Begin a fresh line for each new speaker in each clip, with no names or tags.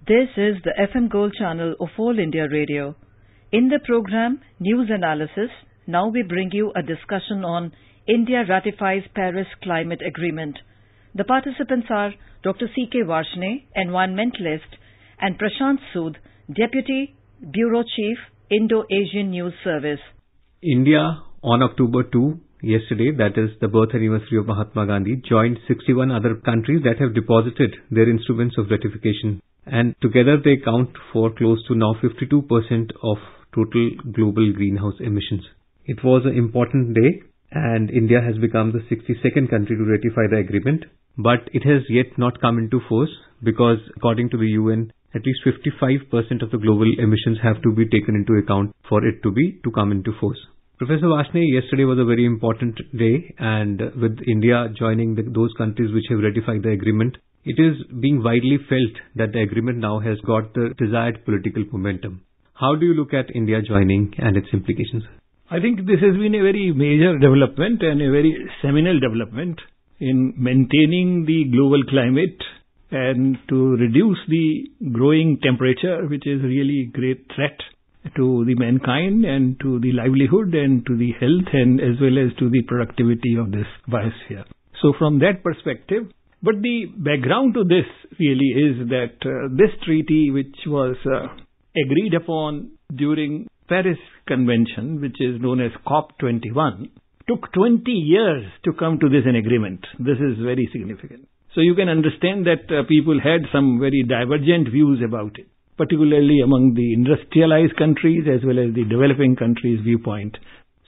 This is the FM Gold channel of All India Radio. In the program News Analysis, now we bring you a discussion on India Ratifies Paris Climate Agreement. The participants are Dr. C.K. Varshney, environmentalist, and Prashant Sood, Deputy Bureau Chief, Indo-Asian News Service.
India, on October 2, yesterday, that is the birth anniversary of Mahatma Gandhi, joined 61 other countries that have deposited their instruments of ratification. And together they count for close to now 52% of total global greenhouse emissions. It was an important day, and India has become the 62nd country to ratify the agreement. But it has yet not come into force because, according to the UN, at least 55% of the global emissions have to be taken into account for it to come into force. Professor Varshney, yesterday was a very important day, and with India joining those countries which have ratified the agreement, it is being widely felt that the agreement now has got the desired political momentum. How do you look at India joining and its implications?
I think this has been a very major development and a very seminal development in maintaining the global climate and to reduce the growing temperature, which is really a great threat to the mankind and to the livelihood and to the health and as well as to the productivity of this biosphere. So from that perspective, but the background to this really is that this treaty, which was agreed upon during Paris Convention, which is known as COP21, took 20 years to come to this an agreement. This is very significant. So you can understand that people had some very divergent views about it, particularly among the industrialized countries as well as the developing countries' viewpoint.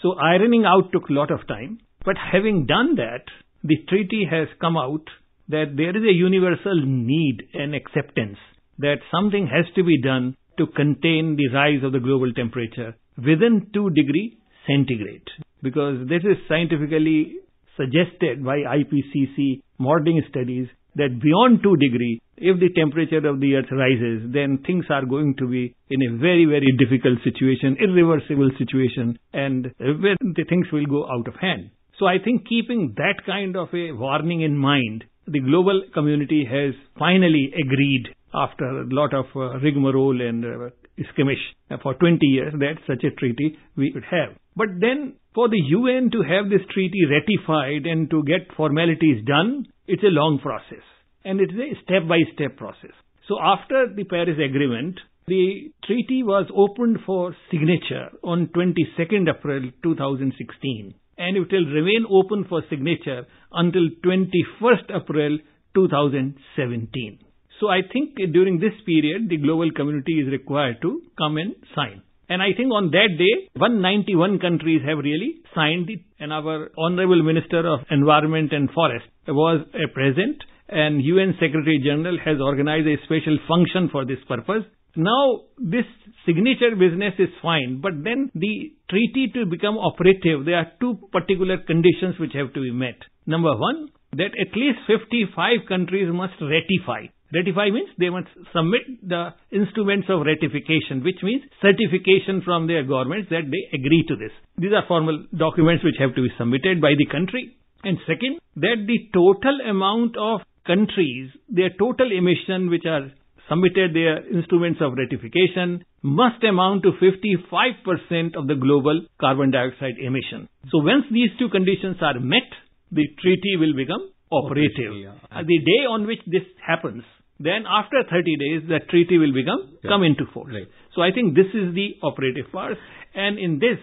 So ironing out took a lot of time. But having done that, the treaty has come out that there is a universal need and acceptance that something has to be done to contain the rise of the global temperature within 2 degrees centigrade. Because this is scientifically suggested by IPCC modeling studies that beyond 2 degrees, if the temperature of the earth rises, then things are going to be in a very, very difficult situation, irreversible situation, and where the things will go out of hand. So I think keeping that kind of a warning in mind, the global community has finally agreed after a lot of rigmarole and skirmish for 20 years that such a treaty we would have. But then for the UN to have this treaty ratified and to get formalities done, it's a long process and it's a step-by-step process. So after the Paris Agreement, the treaty was opened for signature on 22nd April 2016. And it will remain open for signature until 21st April 2017. So I think during this period, the global community is required to come and sign. And I think on that day, 191 countries have really signed it. And our Honorable Minister of Environment and Forest was present. And UN Secretary General has organized a special function for this purpose. Now, this signature business is fine, but then the treaty to become operative, there are 2 particular conditions which have to be met. Number 1, that at least 55 countries must ratify. Ratify means they must submit the instruments of ratification, which means certification from their governments that they agree to this. These are formal documents which have to be submitted by the country. And second, that the total amount of countries, their total emission which are submitted their instruments of ratification must amount to 55% of the global carbon dioxide emission. So once these 2 conditions are met, the treaty will become operative. The day on which this happens, then after 30 days, the treaty will come into force. Right. So I think this is the operative part. And in this,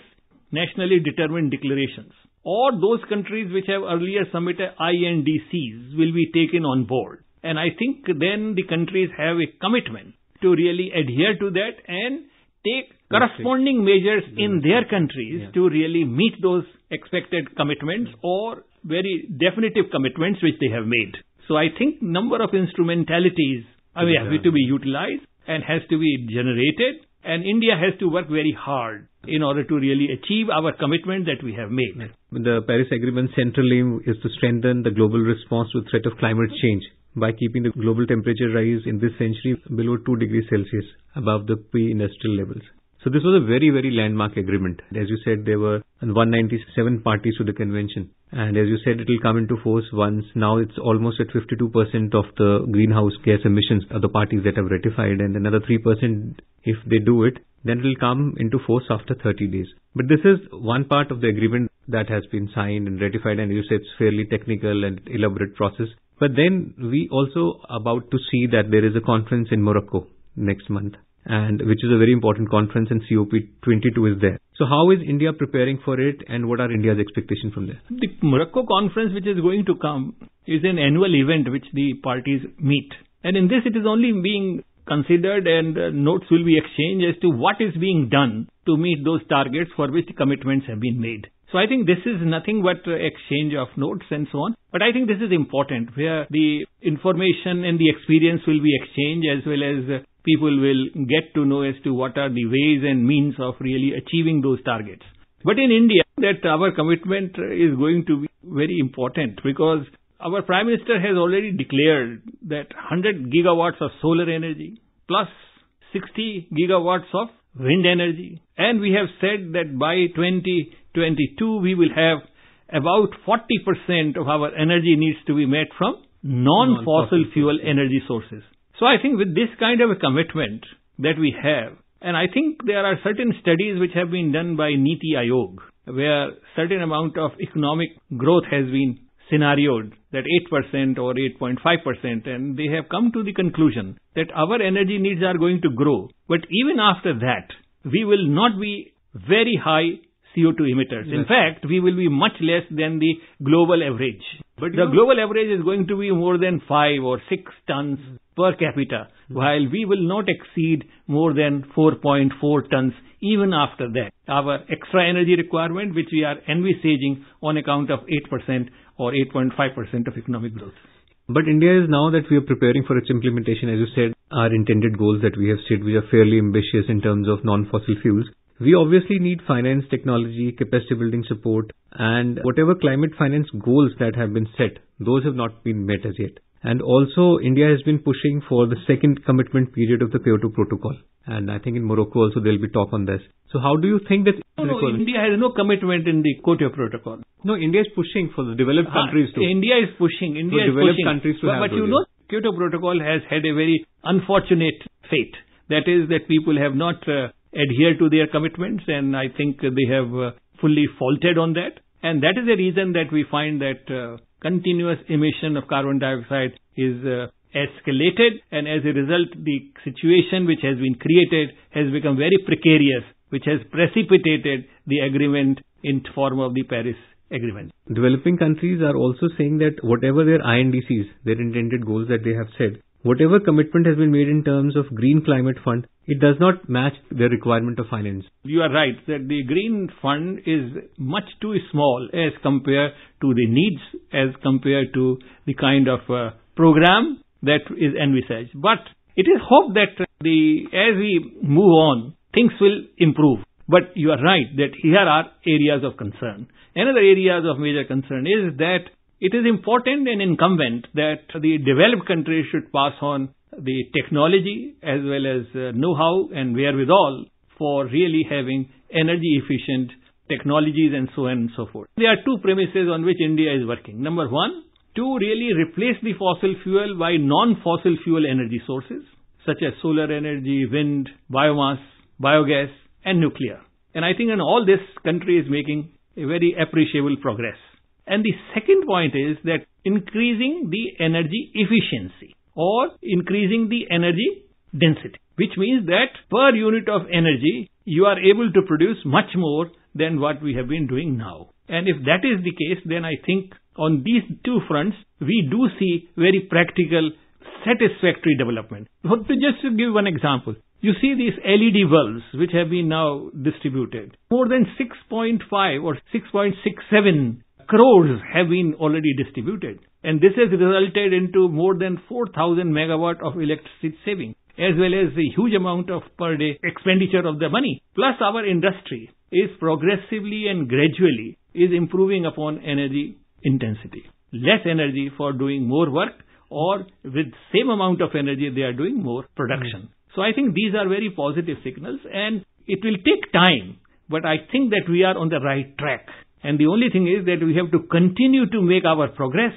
nationally determined declarations, or those countries which have earlier submitted INDCs will be taken on board. And I think then the countries have a commitment to really adhere to that and take corresponding measures in their countries to really meet those expected commitments or very definitive commitments which they have made. So I think number of instrumentalities have to be utilized and has to be generated. And India has to work very hard in order to really achieve our commitment that we have made.
The Paris Agreement's central aim is to strengthen the global response to the threat of climate change by keeping the global temperature rise in this century below 2 degrees Celsius above the pre-industrial levels. So this was a very, very landmark agreement. As you said, there were 197 parties to the convention. And as you said, it will come into force once. Now it's almost at 52% of the greenhouse gas emissions of the parties that have ratified, and another 3% if they do it, then it will come into force after 30 days. But this is one part of the agreement that has been signed and ratified, and you said it's fairly technical and elaborate process. But then we also about to see that there is a conference in Morocco next month, and which is a very important conference, and COP22 is there. So how is India preparing for it, and what are India's expectations from there?
The Morocco conference which is going to come is an annual event which the parties meet. And in this it is only being considered and notes will be exchanged as to what is being done to meet those targets for which the commitments have been made. So I think this is nothing but exchange of notes and so on. But I think this is important, where the information and the experience will be exchanged, as well as people will get to know as to what are the ways and means of really achieving those targets. But in India, that our commitment is going to be very important, because our Prime Minister has already declared that 100 gigawatts of solar energy plus 60 gigawatts of wind energy. And we have said that by 2022 we will have about 40% of our energy needs to be met from non-fossil fuel energy sources. So I think with this kind of a commitment that we have, and I think there are certain studies which have been done by Niti Aayog, where certain amount of economic growth has been scenarioed, that 8% or 8.5%, and they have come to the conclusion that our energy needs are going to grow. But even after that, we will not be very high CO2 emitters. Yes. In fact, we will be much less than the global average. But the global average is going to be more than 5 or 6 tons per capita, while we will not exceed more than 4.4 tons even after that. Our extra energy requirement, which we are envisaging on account of 8% or 8.5% of economic growth.
But India is, now that we are preparing for its implementation, as you said, our intended goals that we have set, we are fairly ambitious in terms of non-fossil fuels. We obviously need finance, technology, capacity building support, and whatever climate finance goals that have been set, those have not been met as yet. And also, India has been pushing for the second commitment period of the Kyoto Protocol. And I think in Morocco also there will be talk on this. So how do you think that...
No, India has no commitment in the Kyoto Protocol.
No, India is pushing for the developed countries to...
India is pushing.
Countries to have
But you know, Kyoto Protocol has had a very unfortunate fate. That is that people have not adhered to their commitments, and I think they have fully faulted on that. And that is the reason that we find that continuous emission of carbon dioxide is escalated, and as a result the situation which has been created has become very precarious, which has precipitated the agreement in form of the Paris Agreement.
Developing countries are also saying that whatever their INDCs, their intended goals that they have set, whatever commitment has been made in terms of Green Climate Fund, it does not match the requirement of finance.
You are right that the Green Fund is much too small as compared to the needs, as compared to the kind of program that is envisaged. But it is hoped that as we move on, things will improve. But you are right that here are areas of concern. Another areas of major concern is that it is important and incumbent that the developed countries should pass on the technology as well as know-how and wherewithal for really having energy efficient technologies and so on and so forth. There are two premises on which India is working. Number one, to really replace the fossil fuel by non-fossil fuel energy sources such as solar energy, wind, biomass, biogas and nuclear. And I think in all this, country is making a very appreciable progress. And the second point is that increasing the energy efficiency or increasing the energy density, which means that per unit of energy, you are able to produce much more than what we have been doing now. And if that is the case, then I think on these two fronts, we do see very practical, satisfactory development. But just to give one example, you see these LED bulbs which have been now distributed. More than 6.5 or 6.67 crores have been already distributed. And this has resulted into more than 4,000 megawatt of electricity saving, as well as the huge amount of per day expenditure of the money. Plus our industry is progressively and gradually is improving upon energy intensity. Less energy for doing more work, or with same amount of energy they are doing more production. So I think these are very positive signals, and It will take time, but I think that we are on the right track. And the only thing is that we have to continue to make our progress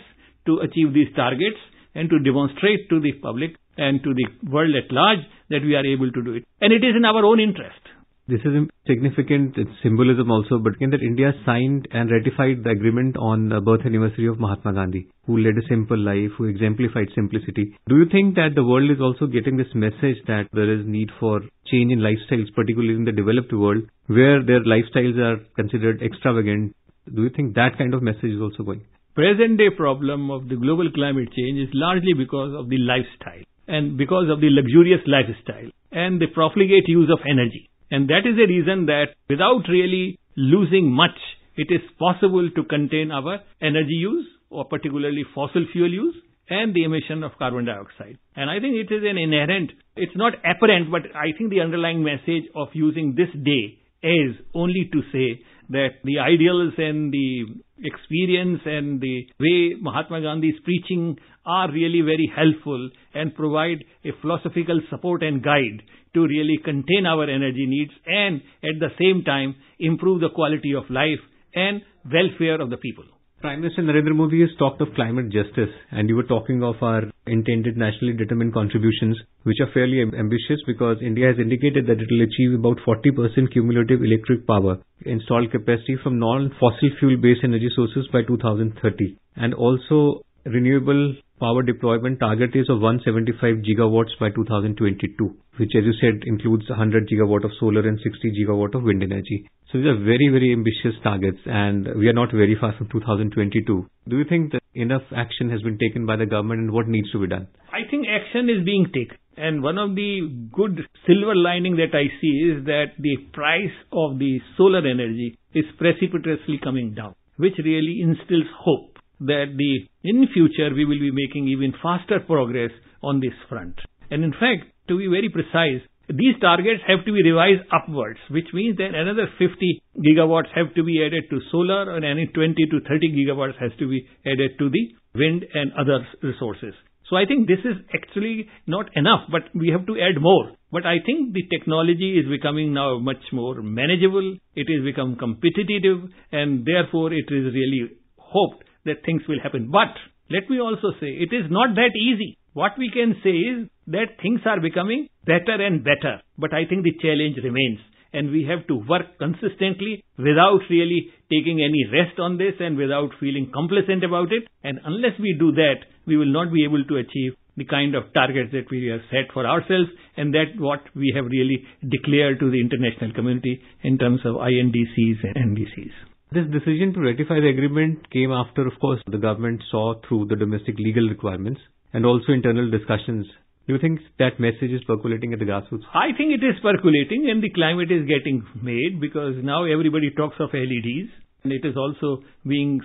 to achieve these targets and to demonstrate to the public and to the world at large that we are able to do it. And it is in our own interest.
This is significant, it's symbolism also, but in that India signed and ratified the agreement on the birth anniversary of Mahatma Gandhi, who led a simple life, who exemplified simplicity. Do you think that the world is also getting this message that there is need for change in lifestyles, particularly in the developed world, where their lifestyles are considered extravagant? Do you think that kind of message is also going?
Present day problem of the global climate change is largely because of the lifestyle and because of the luxurious lifestyle and the profligate use of energy. And that is the reason that without really losing much, it is possible to contain our energy use, or particularly fossil fuel use, and the emission of carbon dioxide. And I think it is an inherent, it's not apparent, but I think the underlying message of using this day is only to say that the ideals and the experience and the way Mahatma Gandhi is preaching are really very helpful and provide a philosophical support and guide to really contain our energy needs and at the same time improve the quality of life and welfare of the people.
Prime Minister Narendra Modi has talked of climate justice, and you were talking of our intended nationally determined contributions, which are fairly ambitious because India has indicated that it will achieve about 40% cumulative electric power installed capacity from non-fossil fuel-based energy sources by 2030. And also renewable power deployment target is of 175 gigawatts by 2022, which, as you said, includes 100 gigawatt of solar and 60 gigawatt of wind energy. So these are very, very ambitious targets, and we are not very far from 2022. Do you think that enough action has been taken by the government, and what needs to be done?
I think action is being taken. And one of the good silver lining that I see is that the price of the solar energy is precipitously coming down, which really instills hope that in future we will be making even faster progress on this front. And in fact, to be very precise, these targets have to be revised upwards, which means that another 50 gigawatts have to be added to solar, and any 20 to 30 gigawatts has to be added to the wind and other resources. So I think this is actually not enough, but we have to add more. But I think the technology is becoming now much more manageable. It has become competitive, and therefore it is really hoped that things will happen. But let me also say, it is not that easy. What we can say is that things are becoming better and better. But I think the challenge remains. And we have to work consistently without really taking any rest on this and without feeling complacent about it. And unless we do that, we will not be able to achieve the kind of targets that we have set for ourselves. And that's what we have really declared to the international community in terms of INDCs and NDCs.
This decision to ratify the agreement came after, of course, the government saw through the domestic legal requirements and also internal discussions. Do you think that message is percolating at the grassroots?
I think it is percolating, and the climate is getting made because now everybody talks of LEDs, and it is also being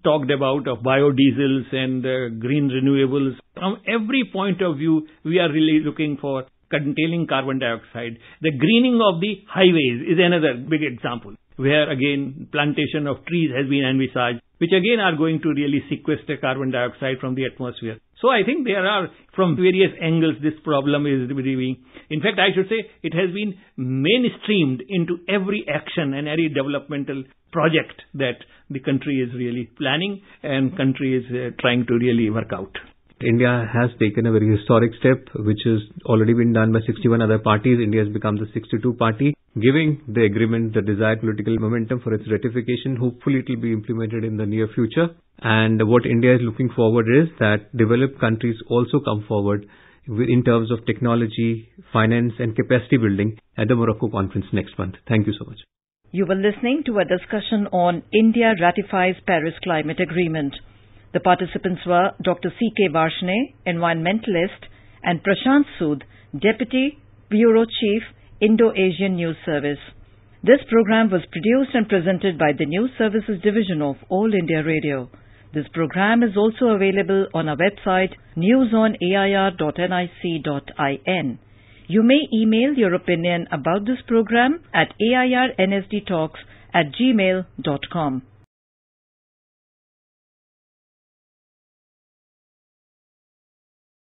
talked about of biodiesels and green renewables. From every point of view, we are really looking for containing carbon dioxide. The greening of the highways is another big example, where again plantation of trees has been envisaged, which again are going to really sequester carbon dioxide from the atmosphere. So I think there are, from various angles, this problem is being, in fact I should say, it has been mainstreamed into every action and every developmental project that the country is really planning and country is trying to really work out.
India has taken a very historic step, which has already been done by 61 other parties. India has become the 62 party, giving the agreement the desired political momentum for its ratification. Hopefully it will be implemented in the near future. And what India is looking forward is that developed countries also come forward in terms of technology, finance and capacity building at the Morocco conference next month. Thank you so much.
You were listening to a discussion on India Ratifies Paris Climate Agreement. The participants were Dr. C.K. Varshney, environmentalist, and Prashant Sood, Deputy Bureau Chief, Indo-Asian News Service. This program was produced and presented by the News Services Division of All India Radio. This program is also available on our website, newsonair.nic.in. You may email your opinion about this program at airnsdtalks@gmail.com.